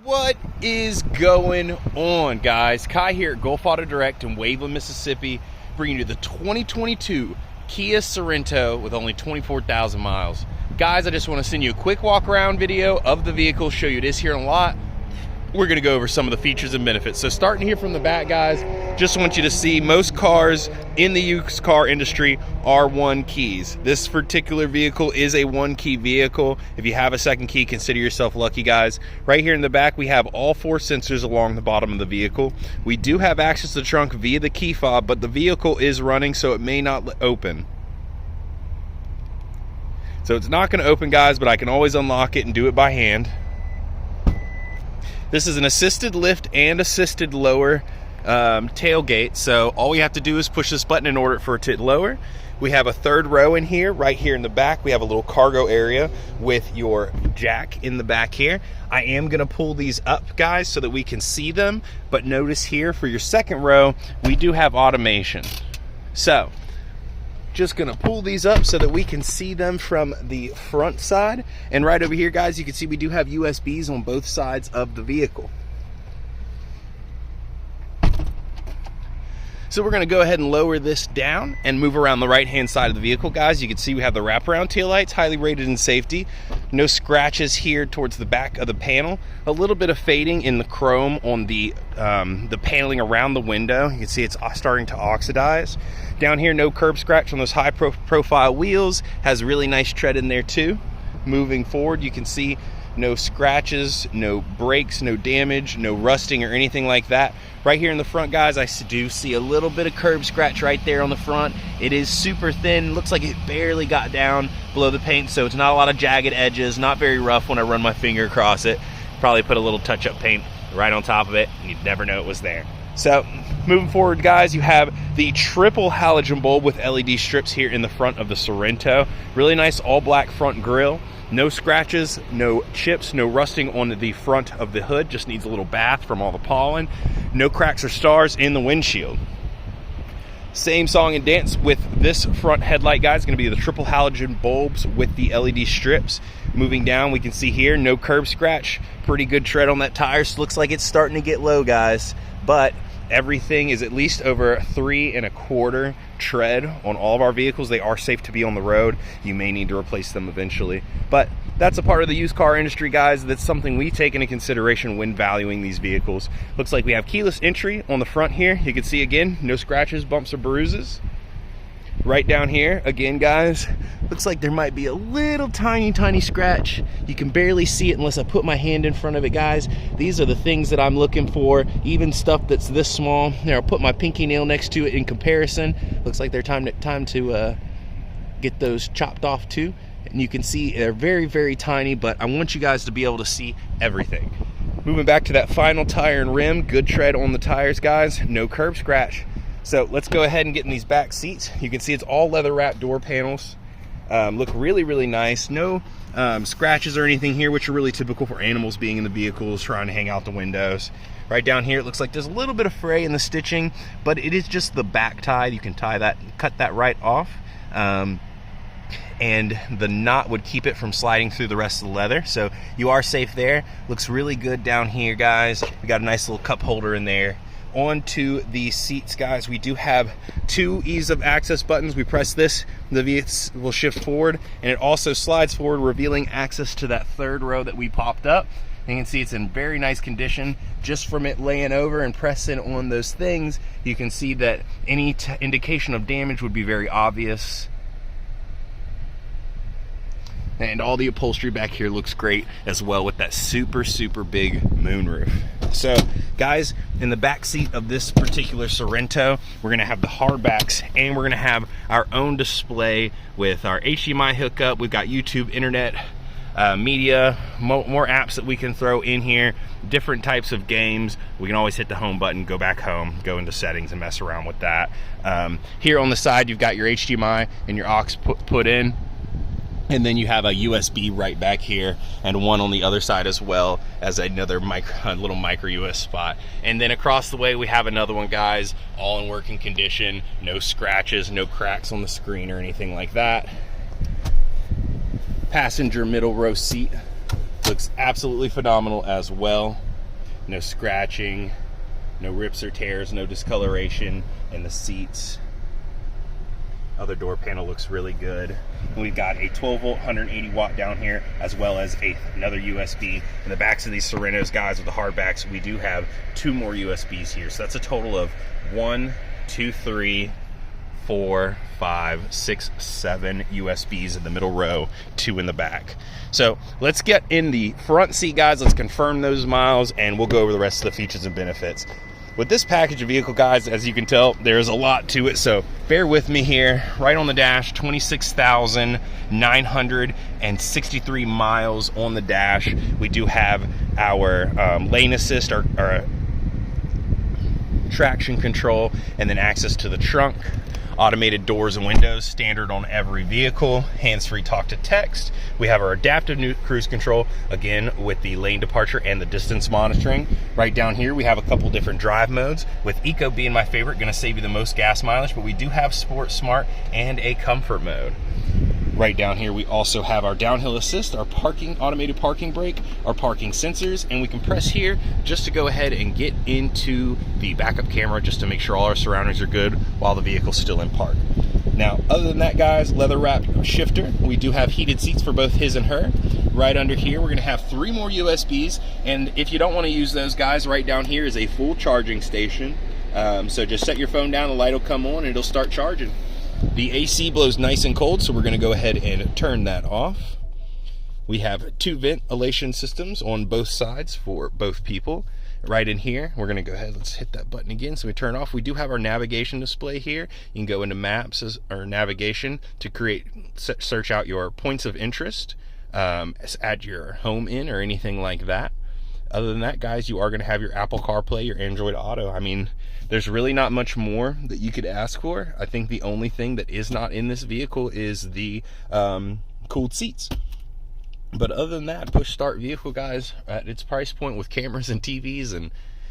What is going on, guys? Kai here at Gulf Auto Direct in Waveland, Mississippi, bringing you the 2022 Kia Sorento with only 24,000 miles. Guys, I just want to send you a quick walk around video of the vehicle, show you it is here on the lot. We're going to go over some of the features and benefits. So starting here from the back, guys, just want you to see most cars in the used car industry are one keys. This particular vehicle is a one key vehicle. If you have a second key, consider yourself lucky, guys. Right here in the back, we have all four sensors along the bottom of the vehicle. We do have access to the trunk via the key fob, but the vehicle is running, so it may not open. So it's not going to open, guys, but I can always unlock it and do it by hand. This is an assisted lift and assisted lower tailgate, so all we have to do is push this button in order for it to lower. We have a third row in here. Right here in the back, we have a little cargo area with your jack in the back here. I am going to pull these up, guys, so that we can see them, but notice here for your second row, we do have automation. So just gonna pull these up so that we can see them from the front side. And right over here, guys, you can see we do have USBs on both sides of the vehicle. So we're gonna go ahead and lower this down and move around the right hand side of the vehicle, guys. You can see we have the wraparound taillights, highly rated in safety. No scratches here towards the back of the panel. A little bit of fading in the chrome on the paneling around the window. You can see it's starting to oxidize. Down here, no curb scratch on those high profile wheels. Has really nice tread in there too. Moving forward, you can see no scratches, no breaks, no damage, no rusting or anything like that. Right here in the front, guys, I do see a little bit of curb scratch right there on the front. It is super thin, looks like it barely got down below the paint, so it's not a lot of jagged edges, not very rough when I run my finger across it. Probably put a little touch-up paint right on top of it, and you'd never know it was there. So moving forward, guys, you have the triple halogen bulb with LED strips here in the front of the Sorento. Really nice all black front grille. No scratches, no chips, no rusting on the front of the hood. Just needs a little bath from all the pollen. No cracks or stars in the windshield. Same song and dance with this front headlight, guys. It's going to be the triple halogen bulbs with the LED strips. Moving down, we can see here, no curb scratch. Pretty good tread on that tire. So looks like it's starting to get low, guys. But everything is at least over 3 1/4 tread on all of our vehicles. They are safe to be on the road. You may need to replace them eventually, but that's a part of the used car industry, guys. That's something we take into consideration when valuing these vehicles. Looks like we have keyless entry on the front here. You can see again, no scratches, bumps, or bruises. Right down here, again, guys, looks like there might be a little tiny scratch. You can barely see it unless I put my hand in front of it, guys. These are the things that I'm looking for, even stuff that's this small. There, I'll put my pinky nail next to it in comparison. Looks like they're time to get those chopped off too. And you can see they're very tiny, but I want you guys to be able to see everything. Moving back to that final tire and rim, good tread on the tires, guys. No curb scratch. So let's go ahead and get in these back seats. You can see it's all leather wrapped door panels. Look really nice. No scratches or anything here, which are really typical for animals being in the vehicles, trying to hang out the windows. Right down here, it looks like there's a little bit of fray in the stitching, but it is just the back tie. You can tie that, cut that right off. And the knot would keep it from sliding through the rest of the leather. So you are safe there. Looks really good down here, guys. We got a nice little cup holder in there. Onto the seats, guys, we do have 2 ease of access buttons. We press this, the vehicle will shift forward, and it also slides forward, revealing access to that third row that we popped up. You can see it's in very nice condition. Just from it laying over and pressing on those things, you can see that any indication of damage would be very obvious. And all the upholstery back here looks great as well with that super big moonroof. So guys, in the back seat of this particular Sorento, we're gonna have the hardbacks, and we're gonna have our own display with our HDMI hookup. We've got YouTube, internet, media, more apps that we can throw in here, different types of games. We can always hit the home button, go back home, go into settings and mess around with that. Here on the side, you've got your HDMI and your aux put in. And then you have a USB right back here, and one on the other side as well as another little micro USB spot. And then across the way we have another one, guys, all in working condition, no scratches, no cracks on the screen or anything like that. Passenger middle row seat looks absolutely phenomenal as well. No scratching, no rips or tears, no discoloration in the seats. Other door panel looks really good. And we've got a 12 volt 180 watt down here, as well as another USB. In the backs of these Sorentos, guys, with the hardbacks, we do have 2 more USBs here. So that's a total of 1, 2, 3, 4, 5, 6, 7 USBs in the middle row, 2 in the back. So let's get in the front seat, guys. Let's confirm those miles, and we'll go over the rest of the features and benefits. With this package of vehicle, guys, as you can tell, there's a lot to it, so bear with me here. Right on the dash, 26,963 miles on the dash. We do have our lane assist, our traction control, and then access to the trunk. Automated doors and windows, standard on every vehicle. Hands-free talk to text. We have our adaptive new cruise control, again with the lane departure and the distance monitoring. Right down here we have a couple different drive modes, with Eco being my favorite, going to save you the most gas mileage, but we do have Sport, Smart, and a comfort mode. Right down here we also have our downhill assist, our automated parking brake, our parking sensors, and we can press here just to go ahead and get into the backup camera, just to make sure all our surroundings are good while the vehicle's still in park. Now, other than that, guys, leather wrapped shifter. We do have heated seats for both his and her. Right under here we're going to have 3 more USBs, and if you don't want to use those, guys, right down here is a full charging station. So just set your phone down, the light will come on and it'll start charging. The AC blows nice and cold, so we're going to go ahead and turn that off. We have 2 ventilation systems on both sides for both people. Right in here, we're going to go ahead, let's hit that button again so we turn off. We do have our navigation display here. You can go into maps or navigation to search out your points of interest, add your home in or anything like that. Other than that, guys, you are going to have your Apple CarPlay, your Android Auto. I mean, there's really not much more that you could ask for. I think the only thing that is not in this vehicle is the cooled seats. But other than that, push start vehicle, guys, at its price point with cameras and TVs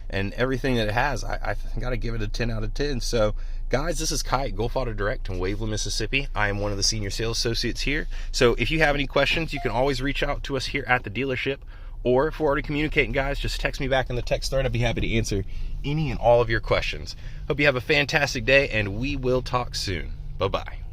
and everything that it has, I got to give it a 10 out of 10. So, guys, this is Kai at Gulf Auto Direct in Waveland, Mississippi. I am one of the senior sales associates here. So if you have any questions, you can always reach out to us here at the dealership. Or if we're already communicating, guys, just text me back in the text thread. I'd be happy to answer any and all of your questions. Hope you have a fantastic day, and we will talk soon. Bye-bye.